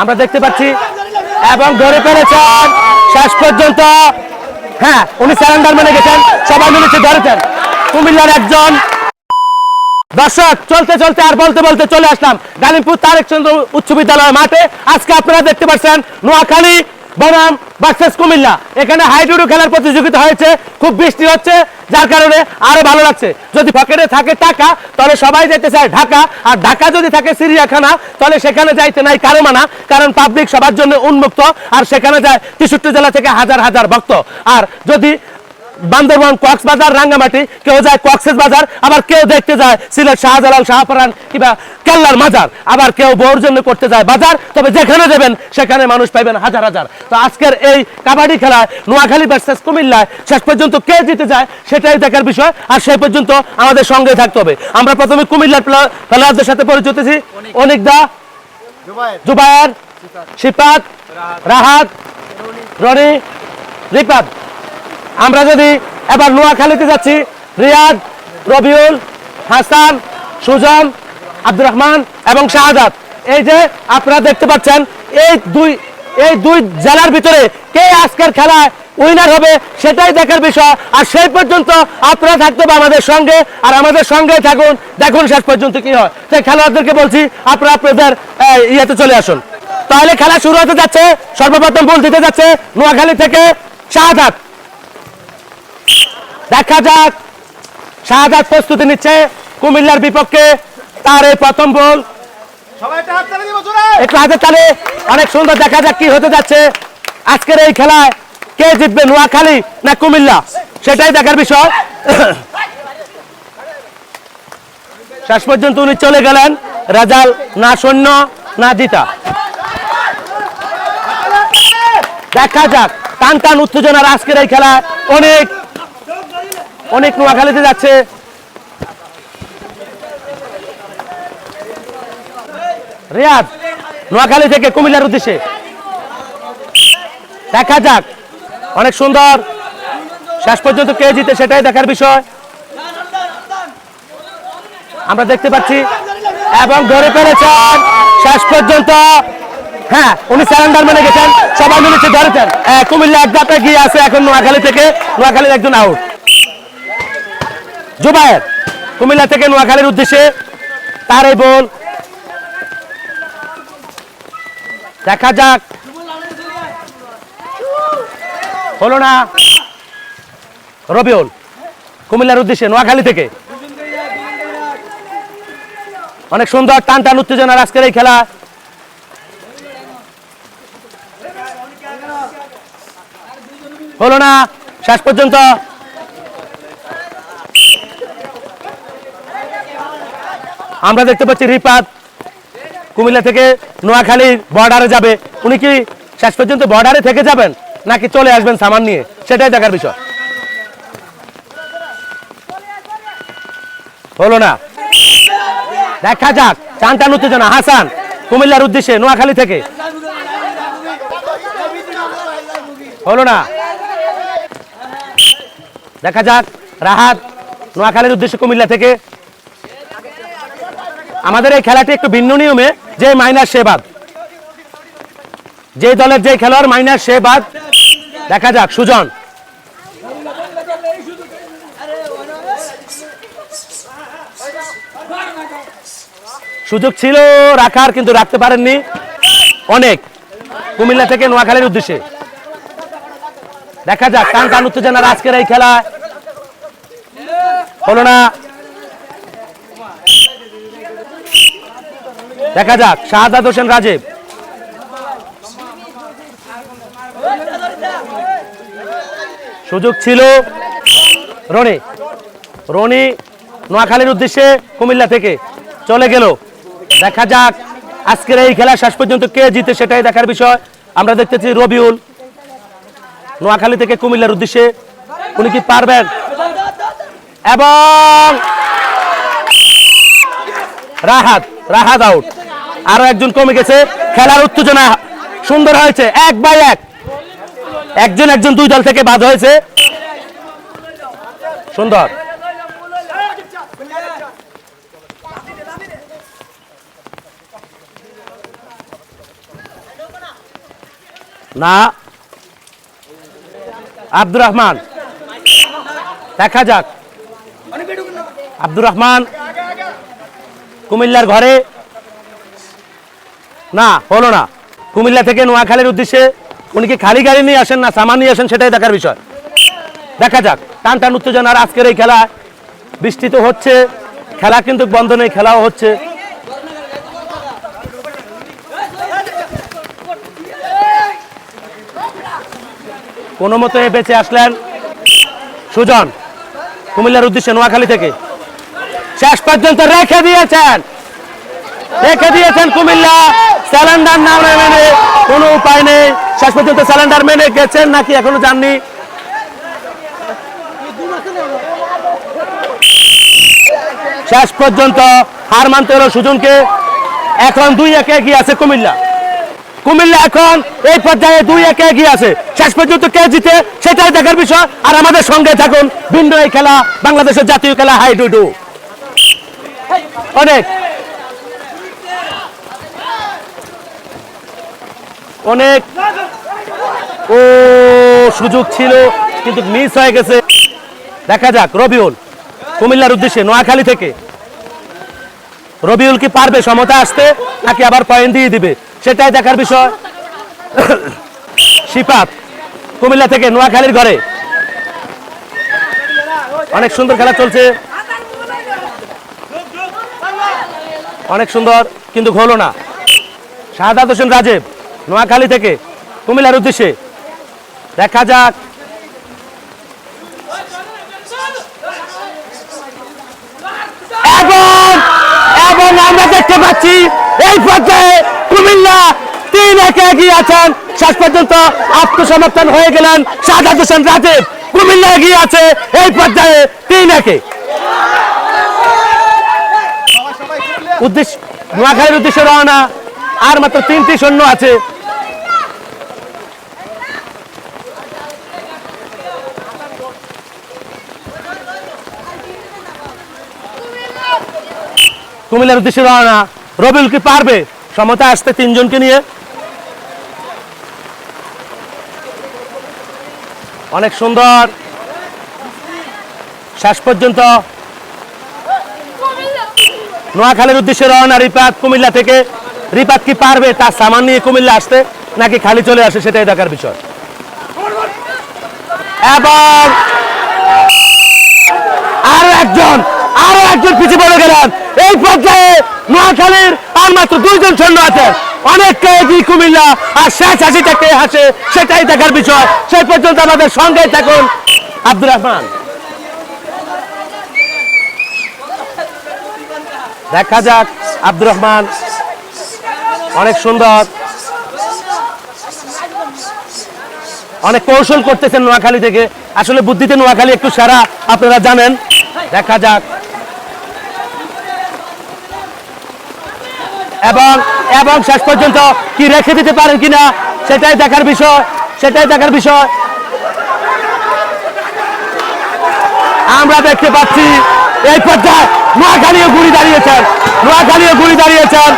আমরা দেখতে পাচ্ছি এবং ধরে ফেলেছেন শেষ পর্যন্ত। হ্যাঁ, উনি স্যারেন্ডার মেনে গেছেন, সবাই মিলেছে ধরেছেন। কুমিল্লার একজন দর্শক চলতে চলতে আর বলতে বলতে চলে আসলাম গালিমপুর তারেক চন্দ্র উচ্চ বিদ্যালয় মাঠে। আজকে আপনারা দেখতে পাচ্ছেন নোয়াখালী বনাম ভার্সেস কুমিল্লা। এখানে হাইডুডু খেলার প্রতিযোগিতা হয়েছে, খুব বৃষ্টি হচ্ছে যার কারণে আরো ভালো লাগছে। যদি পকেটে থাকে টাকা তাহলে সবাই যেতে চায় ঢাকা, আর ঢাকা যদি থাকে চিড়িয়াখানা তাহলে সেখানে যাইতে নাই কারো মানা, কারণ পাবলিক সবার জন্য উন্মুক্ত। আর সেখানে যায় 63 জেলা থেকে হাজার হাজার ভক্ত। আর যদি বান্দরবান, কক্সবাজার, রাঙ্গামাটি, কেউ যায় কক্সেস বাজার, আবার কেউ দেখতে যায় সিলেট শাহজালাল, শাহপরান কিংবা কেল্লার মাজার, আবার কেউ বউর জন্য করতে যায় বাজার। তবে যেখানে যাবেন সেখানে মানুষ পাইবেন হাজার হাজার। তো আজকের এই কাবাডি খেলায় নোয়াখালী ভার্সেস কুমিল্লায় শেষ পর্যন্ত কে জিতে যায় সেটাই দেখার বিষয়। আর সেই পর্যন্ত আমাদের সঙ্গে থাকতে হবে। আমরা প্রথমে কুমিল্লার খেলোয়াড়দের সাথে পরিচিত হয়েছি। অনিক দা, জুবায়ের, শিপাত, রাহাত, রনি, রিপাত। আমরা যদি এবার নোয়াখালীতে যাচ্ছি, রিয়াদ, রবিউল, হাসান, সুজন, আব্দুর রহমান এবং শাহাদাত। এই যে আপনারা দেখতে পাচ্ছেন এই দুই জেলার ভিতরে কে আজকের খেলায় উইনার হবে সেটাই দেখার বিষয়। আর সেই পর্যন্ত আপনারা থাকতে হবে আমাদের সঙ্গে, আর আমাদের সঙ্গে থাকুন, দেখুন শেষ পর্যন্ত কি হয়। তাই খেলোয়াড়দেরকে বলছি আপনারা আপনাদের ইয়েতে চলে আসুন। তাহলে খেলা শুরু হতে যাচ্ছে। সর্বপ্রথম বল দিতে যাচ্ছে নোয়াখালী থেকে শাহাদাত। দেখা যাক শাহাদাত প্রস্তুতি নিচ্ছে কুমিল্লার বিপক্ষে। তার এই প্রথম বল, একটু হাতের তালে, অনেক সুন্দর। দেখা যাক কি হতে যাচ্ছে আজকের এই খেলায়, কে জিতবে নোয়াখালী না কুমিল্লা সেটাই দেখার বিষয়। শেষ পর্যন্ত উনি চলে গেলেন, রেজাল্ট না শূন্য না জিতা। দেখা যাক টান টান উত্তেজনার আজকের এই খেলায় অনেক নোয়াখালীতে যাচ্ছে। রিয়াদ নোয়াখালী থেকে কুমিল্লার উদ্দেশ্যে। দেখা যাক, অনেক সুন্দর। শেষ পর্যন্ত কে জিতে সেটাই দেখার বিষয়। আমরা দেখতে পাচ্ছি এবং ধরে ফেলেছেন শেষ পর্যন্ত। হ্যাঁ, উনি স্যারেন্ডার মেনে গেছেন, সবাই মিলেছে ধরেছেন। কুমিল্লা এক ধাপে গিয়ে আছে এখন নোয়াখালী থেকে। নোয়াখালীর একজন আউট। জুবায়ের কুমিল্লা থেকে নোয়াখালীর উদ্দেশ্যে, তার এই বল। দেখা যাক, হলো না। রবিউল কুমিল্লার উদ্দেশ্যে নোয়াখালী থেকে। অনেক সুন্দর টান টান উত্তেজনার আজকের এই খেলা। হলো না শেষ পর্যন্ত। আমরা দেখতে পাচ্ছি রিপাত কুমিল্লা থেকে নোয়াখালী বর্ডারে যাবে। উনি কি শেষ পর্যন্ত বর্ডারে থেকে যাবেন নাকি চলে আসবেন সামান নিয়ে সেটাই দেখার বিষয়। হলো না, দেখা যাক টান টান উত্তেজনা। হাসান কুমিল্লার উদ্দেশ্যে নোয়াখালী থেকে। হলো না, দেখা যাক রাহাত নোয়াখালীর উদ্দেশ্যে কুমিল্লা থেকে। আমাদের এই খেলাটি একটু ভিন্ন নিয়মে, যে মাইনাস সে বাদ, যে দলের যে খেলোয়াড় মাইনাস সে বাদ। দেখা যাক সুজন। সুযোগ ছিল রাখার কিন্তু রাখতে পারেননি। অনেক কুমিল্লা থেকে নোয়াখালীর উদ্দেশ্যে। দেখা যাক টান টান উত্তেজনার আজকের এই খেলা। হলো না, দেখা যাক শাহাদাত হোসেন রাজীব। সুযোগ ছিল রনি নোয়াখালীর উদ্দেশ্যে কুমিল্লা থেকে চলে গেল। দেখা যাক আজকের এই খেলা শেষ পর্যন্ত কে জিতে সেটাই দেখার বিষয়। আমরা দেখতেছি রবিউল নোয়াখালী থেকে কুমিল্লার উদ্দেশ্যে। উনি কি পারবেন? এবং রাহাত আউট। আরো একজন কমে গেছে। খেলার উত্তেজনা সুন্দর হয়েছে, 1-1। একজন দুই দল থেকে বাদ হয়েছে। সুন্দর। না, আব্দুর রহমান, দেখা যাক। আব্দুর রহমান কুমিল্লার ঘরে, না হলো না। কুমিল্লা থেকে নোয়াখালীর উদ্দেশ্যে উনি কি খালি গাড়ি নিয়ে আসেন না সামান নিয়ে আসেন সেটাই দেখার বিষয়। দেখা যাক। টান টান উত্তেজনার আজকের এই খেলা, বৃষ্টি তো হচ্ছে, খেলা কিন্তু বন্ধ নেই, খেলাও হচ্ছে। কোনো মতে বেঁচে আসলেন সুজন কুমিল্লার উদ্দেশ্যে নোয়াখালী থেকে, শেষ পর্যন্ত রেখে দিয়েছেন কুমিল্লা। স্যালেন্ডার না মেনে কোনো উপায় নেই, শেষ পর্যন্ত স্যালেন্ডার মেনে গেছেন নাকি এখনো যাননি। শেষ পর্যন্ত হার মানতে হলো সুজনকে। এখন 2-1 এগিয়ে আছে কুমিল্লা। এখন এই পর্যায়ে 2-1 এগিয়ে আছে। শেষ পর্যন্ত কে জিতে সেটাই দেখার বিষয়। আর আমাদের সঙ্গে থাকুন, ভিন্ন এই খেলা, বাংলাদেশের জাতীয় খেলা হাই ডুডু। অনেক ও সুযোগ ছিল কিন্তু মিস হয়ে গেছে। দেখা যাক রবিউল কুমিল্লার উদ্দেশ্যে নোয়াখালী থেকে, রবিউল কি পারবে সমতা আসতে নাকি আবার পয়েন্ট দিয়ে দিবে সেটাই দেখার বিষয়। শিপাত কুমিল্লা থেকে নোয়াখালীর ঘরে, অনেক সুন্দর খেলা চলছে, অনেক সুন্দর কিন্তু হলো না। শাহাদাত হোসেন রাজীব নোয়াখালী থেকে কুমিল্লার উদ্দেশ্যে, দেখা যাক। এবং আমরা দেখতে পাচ্ছি এই পর্যায়ে কুমিল্লা 3-1 এগিয়ে আছেন। শেষ পর্যন্ত আত্মসমর্পণ হয়ে গেলেন শাহাদাত হোসেন রাজীব। কুমিল্লা এগিয়ে আছে এই পর্যায়ে 3-1। নোয়াখালীর উদ্দেশ্যে রওনা, আর মাত্র 3টি সৈন্য আছে। কুমিল্লার উদ্দেশ্যে রওনা, রবিউল কি পারবে সমতা আসতে 3 জনকে নিয়ে? অনেক সুন্দর, শেষ পর্যন্ত নোয়াখালীর উদ্দেশ্যে রওনা রিপাত কুমিল্লা থেকে। রিপাত কি পারবে তার সামান নিয়ে কুমিল্লা আসতে নাকি খালি চলে আসে সেটাই দেখার বিষয়। এবং আরো একজন পিছিয়ে পড়ে গেলেন। এই পর্যায়ে নোয়াখালীর আর মাত্র 2 জন সৈন্য আছে। অনেকটা এগিয়ে কুমিল্লা, আর শেষ হাসিটা কে হাসে সেটাই দেখার বিষয়। সেই পর্যন্ত আমাদের সঙ্গে থাকুন। আব্দুর রহমান, দেখা যাক। আব্দুর রহমান অনেক সুন্দর, অনেক কৌশল করতেছেন নোয়াখালী থেকে। আসলে বুদ্ধিতে নোয়াখালী একটু সেরা, আপনারা জানেন। দেখা যাক। এবং শেষ পর্যন্ত কি রেখে দিতে পারেন কিনা সেটাই দেখার বিষয়। আমরা দেখতে পাচ্ছি এই পর্যায়ে নোয়াখালীও ঘুরে দাঁড়িয়েছেন।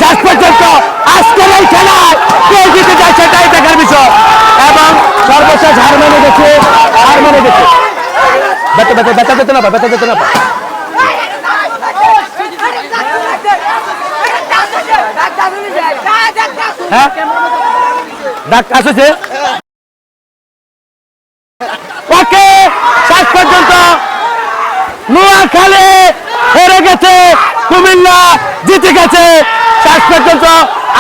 শেষ পর্যন্ত আজকের এই খেলায় কে জিতে যায় সেটাই দেখার বিষয়। এবং সর্বশেষ হার মেনে গেছে। ব্যথা যেতে না পায়। হ্যাঁ, ডাক আসছে। ওকে, শেষ পর্যন্ত নোয়াখালী হেরে গেছে, কুমিল্লা জিতে গেছে। শেষ পর্যন্ত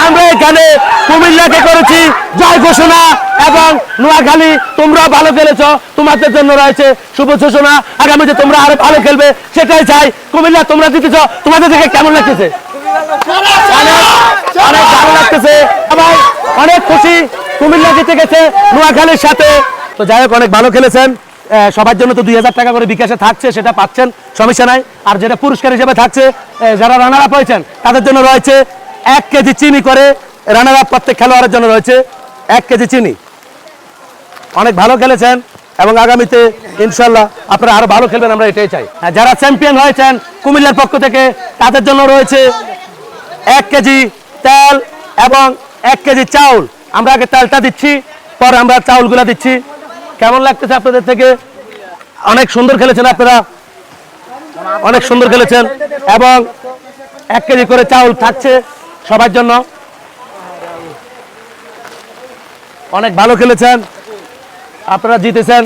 আমরা এখানে কুমিল্লাকে করেছি জয় ঘোষণা। এবং নোয়াখালী তোমরা ভালো খেলেছ, তোমাদের জন্য রয়েছে শুভ ঘোষণা। আগামীতে তোমরা আরো ভালো খেলবে সেটাই চাই। কুমিল্লা তোমরা জিতেছ, তোমাদের থেকে কেমন লাগতেছে? অনেক ভালো লাগতেছে, সবাই অনেক খুশি। কুমিল্লা জিতে গেছে নোয়াখালীর সাথে। তো যাই হোক, অনেক ভালো খেলেছেন। সবার জন্য তো 2000 টাকা করে বিকাশে থাকছে, সেটা পাচ্ছেন, সমস্যা নাই। আর যেটা পুরস্কার হিসেবে থাকছে, যারা রানার আপ হয়েছেন তাদের জন্য রয়েছে 1 কেজি চিনি করে। রানার আপ প্রত্যেক খেলোয়াড়ের জন্য রয়েছে 1 কেজি চিনি। অনেক ভালো খেলেছেন এবং আগামীতে ইনশাল্লাহ আপনারা আরো ভালো খেলবেন, আমরা এটাই চাই। যারা চ্যাম্পিয়ন হয়েছেন কুমিল্লার পক্ষ থেকে তাদের জন্য রয়েছে 1 কেজি তেল এবং 1 কেজি চাউল আমরা আগে তেলটা দিচ্ছি, পরে আমরা চাউলগুলা দিচ্ছি। কেমন লাগতেছে আপনাদের থেকে? অনেক সুন্দর খেলেছেন আপনারা, অনেক সুন্দর খেলেছেন। এবং 1 কেজি করে চাউল থাকছে সবার জন্য। অনেক ভালো খেলেছেন, আপনারা জিতেছেন।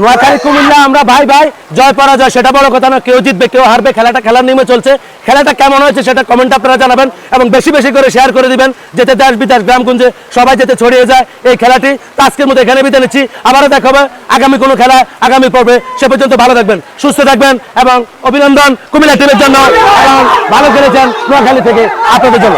নোয়াখালী কুমিল্লা আমরা ভাই ভাই, জয় পরাজয় সেটা বড় কথা না, কেউ জিতবে কেউ হারবে, খেলাটা খেলার নিয়মে চলছে। খেলাটা কেমন হয়েছে সেটা কমেন্ট আপনারা জানাবেন এবং বেশি বেশি করে শেয়ার করে দিবেন, যাতে দেশ বিদেশ গ্রামগঞ্জে সবাই যাতে ছড়িয়ে যায় এই খেলাটি। তো আজকের মতো এখানে বিদায় নিচ্ছি, আবারও দেখা হবে আগামী কোনো খেলা আগামী পর্বে। সে পর্যন্ত ভালো থাকবেন, সুস্থ থাকবেন এবং অভিনন্দন কুমিল্লা টিমের জন্য এবং ভালো খেলেছেন নোয়াখালী থেকে আপনাদের জন্য।